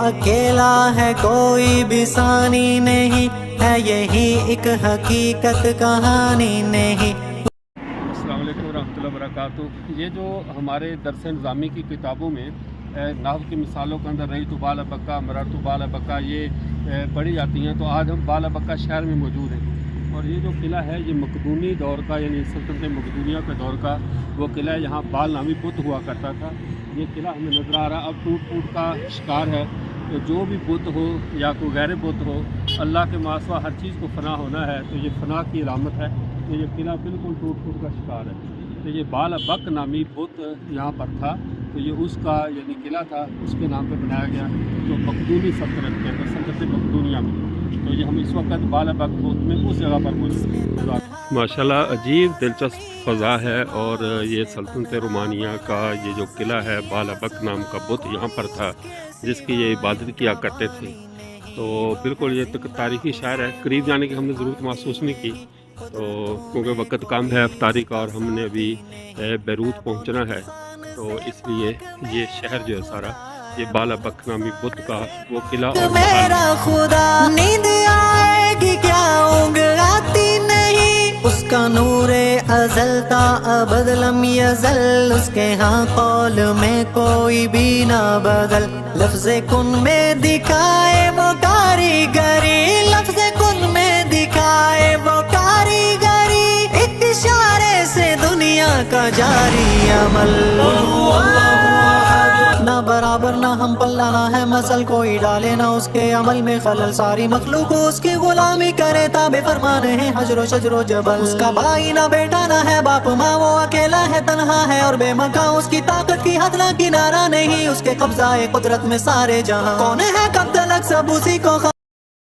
अकेला है, कोई भी सानी नहीं है, यही एक हकीकत कहानी नहीं। अस्सलाम वालेकुम रहमतुल्लाहि व बरकातुहू। ये जो हमारे दरस निज़ामी की किताबों में नाहव की मिसालों के अंदर रही तो बाला बक्का, मरर तो बाला बक्का ये पढ़ी जाती हैं, तो आज हम बाला बक्का शहर में मौजूद हैं। और ये जो किला है ये मकदूनी दौर का, यानी सल्तनत मकदूनिया के दौर का वो किला है। यहाँ बाल नामी बुत हुआ करता था। ये किला हमें नज़र आ रहा, अब टूट फूट का शिकार है। तो जो भी बुत हो या कोई गैर बुत हो, अल्लाह के मासवा हर चीज़ को फ़ना होना है, तो ये फ़ना की अलामत है। तो ये किला बिल्कुल टूट फूट का शिकार है। तो ये बाला बक नामी बुत यहाँ पर था, तो ये उसका यानी किला था, उसके नाम पे बनाया गया। तो मकदूनी सल्तनत के अंदर, सल्तनत मकदूनिया में, तो ये हम इस वक्त बाला बक बुत में उस जगह पर मौजूद हैं। माशाल्लाह अजीब दिलचस्प फ़ज़ा है। और ये सल्तनत रोमानिया का ये जो किला है, बाला बक नाम का बुत यहाँ पर था जिसकी ये इबादत किया करते थे। तो बिल्कुल ये तारीख़ी शहर है। करीब जाने की हमने ज़रूरत महसूस नहीं की, तो क्योंकि वक्त कम है अफ्तारी का और हमने अभी बैरूत पहुंचना है, तो इसलिए ये शहर जो है सारा ये बाला बक नामी बुत का वो किला और मेरा खुदा नींद आएगी क्या, ऊँग आती नहीं, उसका नूरे अज़ल ता अबद लम यज़ल, उसके हाँ कौल में कोई भी ना बदल। लफ्ज़े कुन में दिखाए वो कारीगरी, लफ्ज़े कुन में दिखाए वो कारीगरी, एक इशारे से दुनिया का जारी अमल। ना बराबर ना हम पल्ला ना है मसल, कोई डाले ना उसके अमल में खलल, सारी मखलूक उसकी गुलामी करे, ताबे फरमान है हजरो शजरो जबल। उसका भाई ना बेटा ना है बाप माँ, वो अकेला है तन्हा है और बेमका, उसकी ताकत की हद ना किनारा नहीं, उसके कब्जा कुदरत में सारे जहां। कौन है कब तलक सब उसी को